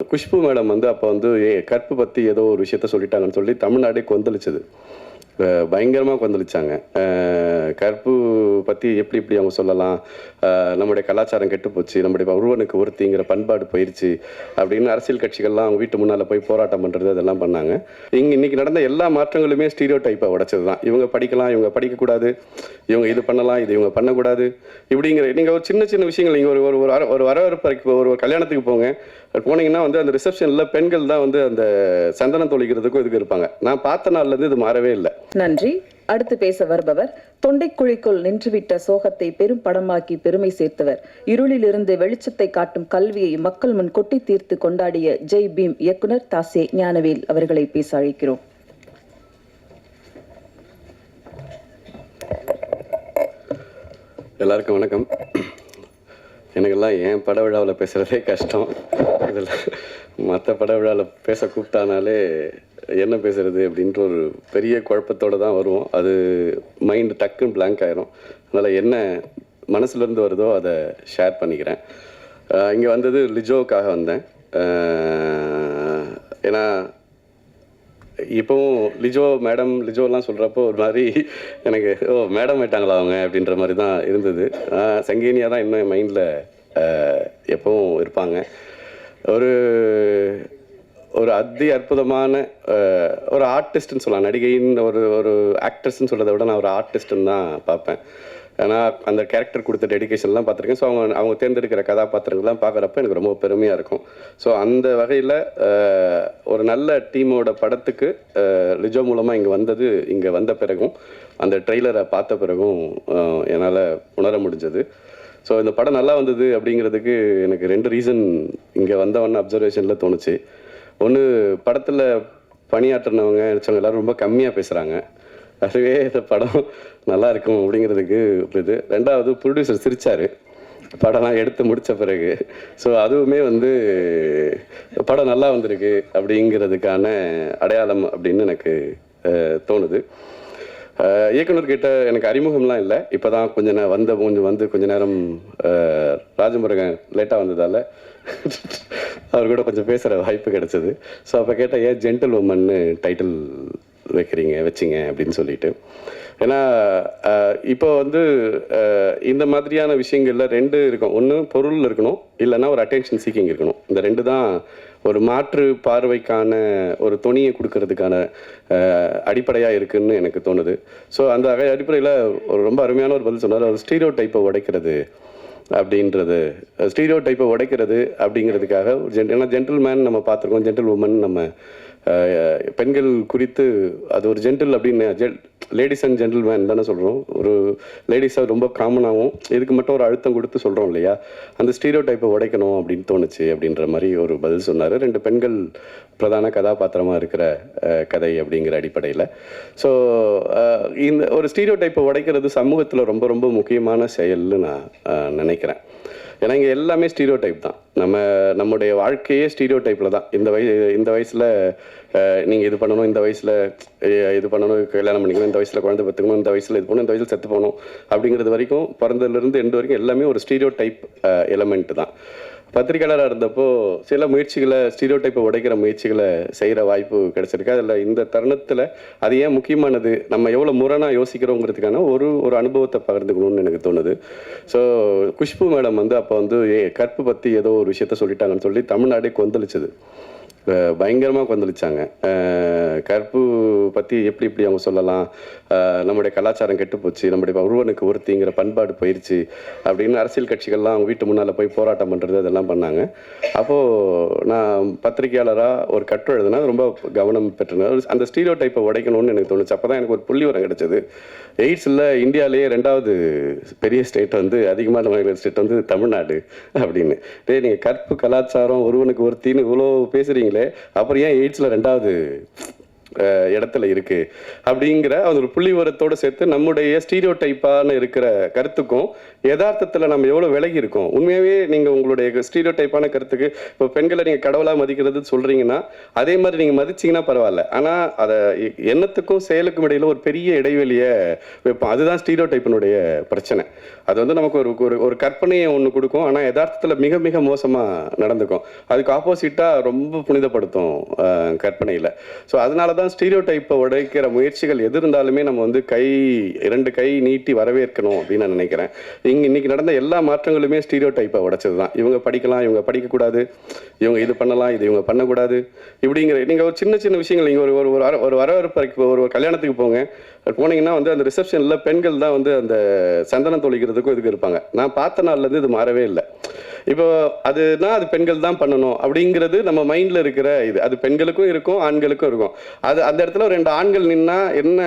Khushbu madam வந்து அப்போ வந்து கற்பு பற்றி ஏதோ ஒரு விஷயத்த சொல்லிட்டாங்கன்னு சொல்லி தமிழ்நாடே கொந்தளிச்சது. பயங்கரமாக கொந்தளிச்சாங்க. கற்பு பற்றி எப்படி இப்படி அவங்க சொல்லலாம், நம்முடைய கலாச்சாரம் கெட்டு போச்சு, நம்முடைய ஒருவனுக்கு ஒருத்திங்கிற பண்பாடு போயிடுச்சு அப்படின்னு அரசியல் கட்சிகள்லாம் அவங்க வீட்டு முன்னால் போய் போராட்டம் பண்ணுறது அதெல்லாம் பண்ணாங்க. இன்னைக்கு நடந்த எல்லா மாற்றங்களுமே ஸ்டீரியோ டைப்பை உடைச்சது தான். இவங்க படிக்கலாம், இவங்க படிக்கக்கூடாது, இவங்க இது பண்ணலாம், இது இவங்க பண்ணக்கூடாது இப்படிங்கிற நீங்கள் ஒரு சின்ன சின்ன விஷயங்கள் நீங்கள் ஒரு வரவேற்பு ஒரு கல்யாணத்துக்கு போனீங்கன்னா வந்து அந்த ரிசப்ஷனில் பெண்கள் தான் வந்து அந்த சந்தனம் தொளிக்கிறதுக்கும் இதுக்கு இருப்பாங்க. நான் பார்த்த நாள்லேருந்து இது மாறவே இல்லை. நன்றி. அடுத்து பேச வருபவர் தொண்டைக்குழிக்குள் நின்றுவிட்ட சோகத்தை பெரும் படமாக்கி பெருமை சேர்த்தவர், இருளிலிருந்து வெளிச்சத்தை காட்டும் கல்வியை மக்கள் முன் கொட்டி தீர்த்து கொண்டாடிய ஜெய் பீம் இயக்குனர் தாசே ஞானவேல் அவர்களை பேச அழைக்கிறோம். எல்லாருக்கும் வணக்கம். எனக்கெல்லாம் என் பட விழாவில் பேசுகிறதே கஷ்டம். இதில் மற்ற பட விழாவில் பேச கூப்பிட்டானாலே என்ன பேசுகிறது அப்படின்ற ஒரு பெரிய குழப்பத்தோடு தான் வருவோம். அது மைண்டு டக்குன்னு பிளாங்க் ஆயிரும். அதனால் என்ன மனசுலேருந்து வருதோ அதை ஷேர் பண்ணிக்கிறேன். இங்கே வந்தது லிஜோவுக்காக வந்தேன். ஏன்னா இப்போவும் லிஜோலாம் சொல்கிறப்போ ஒரு மாதிரி எனக்கு மேடம் ஆயிட்டாங்களா அவங்க அப்படின்ற மாதிரி தான் இருந்தது. சங்கீனியாக தான் இன்னும் என் மைண்டில் எப்பவும் இருப்பாங்க. ஒரு ஒரு அற்புதமான ஒரு ஆர்டிஸ்ட்னு சொல்லலாம். நடிகைன்னு ஒரு ஆக்ட்ரஸ்ன்னு சொல்கிறத விட நான் ஒரு ஆர்டிஸ்ட்டுன்னு தான் பார்ப்பேன். ஏன்னா அந்த கேரக்டர் கொடுத்த டெடிக்கேஷன்லாம் பார்த்துருக்கேன். ஸோ அவங்க தேர்ந்தெடுக்கிற கதாபாத்திரங்கள்லாம் பார்க்குறப்ப எனக்கு ரொம்ப பெருமையாக இருக்கும். ஸோ அந்த வகையில் ஒரு நல்ல டீமோட படத்துக்கு லிஜோ மூலமாக இங்கே வந்த பிறகும் அந்த ட்ரெய்லரை பார்த்த பிறகும் என்னால் உணர முடிஞ்சது. ஸோ இந்த படம் நல்லா வந்தது அப்படிங்கிறதுக்கு எனக்கு 2 ரீசன் இங்கே வந்தவொன்னு அப்சர்வேஷனில் தோணுச்சு. ஒன்று, படத்தில் பணியாற்றினவங்க நினச்சவங்க எல்லோரும் ரொம்ப கம்மியாக பேசுகிறாங்க. அதுவே இந்த படம் நல்லா இருக்கும் அப்படிங்கிறதுக்கு இது. 2வது, ப்ரொடியூசர் சிரித்தார் படம்லாம் எடுத்து முடித்த பிறகு. ஸோ அதுவுமே வந்து படம் நல்லா வந்திருக்கு அப்படிங்கிறதுக்கான அடையாளம் அப்படின்னு எனக்கு தோணுது. இயக்குனர்கிட்ட எனக்கு அறிமுகம்லாம் இல்லை. இப்போ தான் கொஞ்ச நேரம் ராஜமுருகன் லேட்டாக வந்ததால் அவர் கூட கொஞ்சம் பேசுகிற வாய்ப்பு கிடச்சிது. ஸோ அப்போ கேட்டால் ஏன் ஜென்டில் உமன்னு டைட்டில் வச்சிங்க அப்படின்னு சொல்லிட்டு. ஏன்னா இப்போ வந்து இந்த மாதிரியான விஷயங்களில் 2 இருக்கும். ஒன்று பொருள் இருக்கணும், இல்லைன்னா ஒரு அட்டென்ஷன் சீக்கிங் இருக்கணும். இந்த 2 தான் ஒரு மாற்று பார்வைக்கான ஒரு துணியை கொடுக்கறதுக்கான அடிப்படையாக இருக்குதுன்னு எனக்கு தோணுது. ஸோ அந்த அடிப்படையில் ஒரு ரொம்ப அருமையான ஒரு பதில் சொன்னார். ஒரு ஸ்டீரியோ டைப்பை உடைக்கிறது அப்படிங்கிறதுக்காக ஏன்னா ஜென்டில்மேன் நம்ம பார்த்துருக்கோம், ஜென்டில் உமன் நம்ம பெண்கள் குறித்து அது ஒரு ஜென்டில் அப்படின்னு லேடிஸ் அண்ட் ஜென்டில்மேன் தானே சொல்கிறோம். ஒரு லேடிஸாக ரொம்ப காமனாகவும் இதுக்கு மட்டும் ஒரு அழுத்தம் கொடுத்து சொல்கிறோம் இல்லையா. அந்த ஸ்டீரியோ டைப்பை உடைக்கணும் அப்படின்னு தோணுச்சு அப்படின்ற மாதிரி ஒரு பதில் சொன்னார். 2 பெண்கள் பிரதான கதாபாத்திரமாக இருக்கிற கதை அப்படிங்கிற அடிப்படையில். ஸோ இந்த ஒரு ஸ்டீரியோ டைப்பை உடைக்கிறது சமூகத்தில் ரொம்ப ரொம்ப முக்கியமான செயல்னு நான் நினைக்கிறேன். ஏன்னா இங்கே எல்லாமே ஸ்டீரியோ டைப் தான். நம்முடைய வாழ்க்கையே ஸ்டீரியோ டைப்பில் தான். இந்த வயசில் நீங்கள் இது பண்ணணும், இந்த வயசில் இது பண்ணணும், கல்யாணம் பண்ணிக்கணும், இந்த வயசில் குழந்தை பெற்றுக்கணும், இந்த வயசில் இது பண்ணணும், இந்த வயசில் செத்து போகணும் அப்படிங்கிறது வரைக்கும், பிறந்ததுலேருந்து எண்டு வரைக்கும் எல்லாமே ஒரு ஸ்டீரியோ டைப் எலமெண்ட் தான். பத்திரிகையாளராக இருந்தப்போ சில ஸ்டீரியோ டைப்பை உடைக்கிற முயற்சிகளை செய்கிற வாய்ப்பு கிடைச்சிருக்கு. அதில் இந்த தருணத்தில் அது ஏன் முக்கியமானது, நம்ம எவ்வளோ முரணாக யோசிக்கிறோங்கிறதுக்கான ஒரு அனுபவத்தை பகிர்ந்துக்கணும்னு எனக்கு தோணுது. ஸோ குஷ்பு மேடம் வந்து அப்போ வந்து கற்பு பற்றி ஏதோ ஒரு விஷயத்த சொல்லிட்டாங்கன்னு சொல்லி தமிழ்நாடே கொந்தளிச்சது. பயங்கரமாக கொந்தளிச்சாங்க. கற்பு பற்றி எப்படி இப்படி அவங்க சொல்லலாம், நம்முடைய கலாச்சாரம் கெட்டு போச்சு, நம்முடைய ஒருவனுக்கு ஒருத்திங்கிற பண்பாடு போயிடுச்சு அப்படின்னு அரசியல் கட்சிகள்லாம் அவங்க வீட்டு முன்னால் போய் போராட்டம் பண்ணுறது அதெல்லாம் பண்ணாங்க. அப்போது நான் பத்திரிகையாளராக ஒரு கட்டுரை எழுதுனா ரொம்ப கவனம் பெற்றேன். அந்த ஸ்டீரியோ டைப்பை உடைக்கணும்னு எனக்கு தோணுச்சு. அப்போ தான் எனக்கு ஒரு புள்ளிவரம் கிடைச்சது. எய்ட்ஸில் இந்தியாவிலேயே 2வது பெரிய ஸ்டேட் வந்து அதிகமான நோய்கள் ஸ்டேட் வந்து தமிழ்நாடு அப்படின்னு. நீங்கள் கற்பு கலாச்சாரம் ஒருவனுக்கு ஒருத்தின்னு இவ்வளோ பேசுகிறீங்களே, அப்புறம் ஏன் எய்ட்ஸில் 2வது இடத்துல இருக்கு அப்படிங்கிற அது ஒரு புள்ளி விவரத்தோடு சேர்த்து நம்முடைய ஸ்டீரியோ டைப்பான இருக்கிற கருத்துக்கும் யதார்த்தத்தில் நம்ம எவ்வளோ விலகி இருக்கோம். உண்மையாகவே நீங்கள் உங்களுடைய ஸ்டீரியோ டைப்பான கருத்துக்கு இப்போ பெண்களை நீங்கள் கடவுளாக மதிக்கிறது சொல்கிறீங்கன்னா அதே மாதிரி நீங்கள் மதிச்சிங்கன்னா பரவாயில்ல. ஆனால் அதை எண்ணத்துக்கும் செயலுக்கும் இடையில ஒரு பெரிய இடைவெளியை வைப்போம். அதுதான் ஸ்டீரியோ டைப்பினுடைய பிரச்சனை. அது வந்து நமக்கு ஒரு கற்பனையை ஒன்று கொடுக்கும், ஆனால் யதார்த்தத்தில் மிக மிக மோசமாக நடந்துக்கும். அதுக்கு ஆப்போசிட்டாக ரொம்ப புனிதப்படுத்தும் கற்பனையில். ஸோ அதனால தான் ஸ்டீரியோ டைப்பை உடைக்கிற முயற்சிகள் எது இருந்தாலுமே நம்ம வந்து இரண்டு கை நீட்டி வரவேற்கணும் அப்படின்னு நான் நினைக்கிறேன். இன்னைக்கு நடந்த எல்லா மாற்றங்களுமே ஸ்டீரியோ டைப்பை உடைச்சது தான். இவங்க படிக்கலாம், இவங்க படிக்கக்கூடாது, இவங்க இது பண்ணலாம், இது இவங்க பண்ணக்கூடாது, இப்படிங்கிற நீங்கள் ஒரு சின்ன சின்ன விஷயங்கள் நீங்கள் ஒரு வரவேற்பு ஒரு கல்யாணத்துக்கு போனீங்கன்னா வந்து அந்த ரிசப்ஷனில் பெண்கள் தான் வந்து அந்த சந்தனம் தொளிக்கிறதுக்கும் இதுக்கு இருப்பாங்க. நான் பார்த்த நாள்லேருந்து இது மாறவே இல்லை. இப்போ அது பெண்கள் தான் பண்ணணும் அப்படிங்கிறது நம்ம மைண்டில் இருக்கிற இது. அது பெண்களுக்கும் இருக்கும், ஆண்களுக்கும் இருக்கும். அது அந்த இடத்துல 2 ஆண்கள் நின்னா என்ன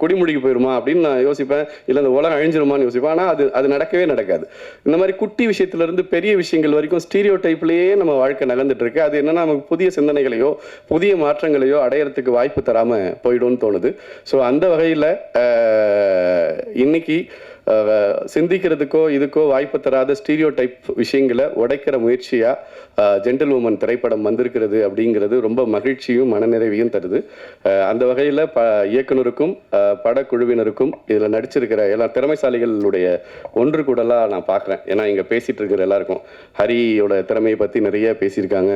குடிமுடிக்கு போயிருமா அப்படின்னு நான் யோசிப்பேன், இல்லை அந்த உலகம் அழிஞ்சிருமான்னு யோசிப்பேன். ஆனால் அது நடக்கவே நடக்காது. இந்த மாதிரி குட்டி விஷயத்துலேருந்து பெரிய விஷயங்கள் வரைக்கும் ஸ்டீரியோ டைப்லேயே நம்ம வாழ்க்கை நகர்ந்துட்டு இருக்கு. அது என்னன்னா நமக்கு புதிய சிந்தனைகளையோ புதிய மாற்றங்களையோ அடையறதுக்கு வாய்ப்பு தராமல் போயிடும்னு தோணுது. ஸோ அந்த வகையில் இன்னைக்கு சிந்திக்கிறதுக்கோ இதுக்கோ வாய்ப்பு தராத ஸ்டீரியோ டைப் விஷயங்களை உடைக்கிற முயற்சியா ஜென்டில் உமன் திரைப்படம் வந்திருக்கிறது அப்படிங்கிறது ரொம்ப மகிழ்ச்சியும் மனநிறைவையும் தருது. அந்த வகையில் இயக்குனருக்கும் படக்குழுவினருக்கும் இதில் நடிச்சிருக்கிற எல்லா திறமைசாலிகளுடைய ஒன்று கூடலாம் நான் பார்க்குறேன். ஏன்னா இங்கே பேசிகிட்டு இருக்கிற எல்லாருக்கும் ஹரியோட திறமையை பற்றி நிறைய பேசியிருக்காங்க.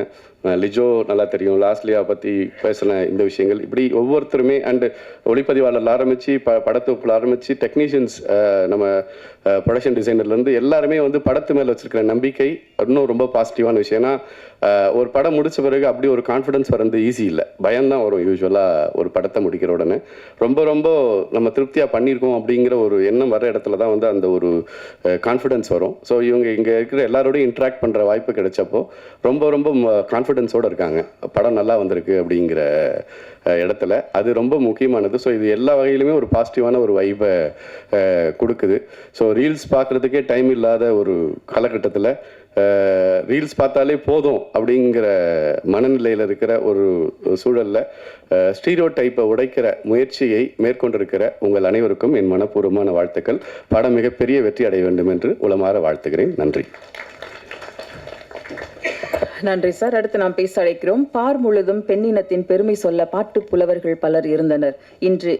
லிஜோ நல்லா தெரியும், லாஸ்லியா பற்றி பேசின இந்த விஷயங்கள், இப்படி ஒவ்வொருத்தருமே அண்டு ஒளிப்பதிவாளர் ஆரம்பித்து படத்தொகுப்பில் ஆரம்பித்து டெக்னீஷியன்ஸ், நம்ம ப்ரொடக்ஷன் டிசைனர்லேருந்து எல்லாருமே வந்து படத்து மேலே வச்சுருக்கிற நம்பிக்கை இன்னும் ரொம்ப பாசிட்டிவான விஷயம். ஏன்னா ஒரு படம் முடித்த பிறகு அப்படி ஒரு கான்ஃபிடன்ஸ் வரது ஈஸி இல்லை, பயம்தான் வரும் யூஸ்வலாக ஒரு படத்தை முடிக்கிற உடனே. ரொம்ப ரொம்ப நம்ம திருப்தியாக பண்ணியிருக்கோம் அப்படிங்கிற ஒரு எண்ணம் வர இடத்துல தான் வந்து அந்த ஒரு கான்ஃபிடன்ஸ் வரும். ஸோ இவங்க இங்கே இருக்கிற எல்லாரோடையும் இன்ட்ராக்ட் பண்ணுற வாய்ப்பு கிடைச்சப்போ ரொம்ப ரொம்ப கான்ஃபிடென்ஸோடு இருக்காங்க, படம் நல்லா வந்திருக்கு அப்படிங்கிற இடத்துல. அது ரொம்ப முக்கியமானது. ஸோ இது எல்லா வகையிலுமே ஒரு பாசிட்டிவான ஒரு வைப்பை கொடுக்குது. ஸோ ரீல்ஸ் பார்க்குறதுக்கே டைம் இல்லாத ஒரு காலகட்டத்தில் ரீல்ஸ் பார்த்தாலே போதும் அப்படிங்கிற மனநிலையில் இருக்கிற ஒரு சூழலில் ஸ்டீரியோ டைப்பை உடைக்கிற முயற்சியை மேற்கொண்டிருக்கிற உங்கள் அனைவருக்கும் என் மனப்பூர்வமான வாழ்த்துக்கள். படம் மிகப்பெரிய வெற்றி அடைய வேண்டும் என்று உளமாற வாழ்த்துகிறேன். நன்றி. நன்றி சார். அடுத்து நாம் பேச அழைக்கிறோம். பார் முழுதும் பெண்ணினத்தின் பெருமை சொல்ல பாட்டு புலவர்கள் பலர் இருந்தனர். இன்று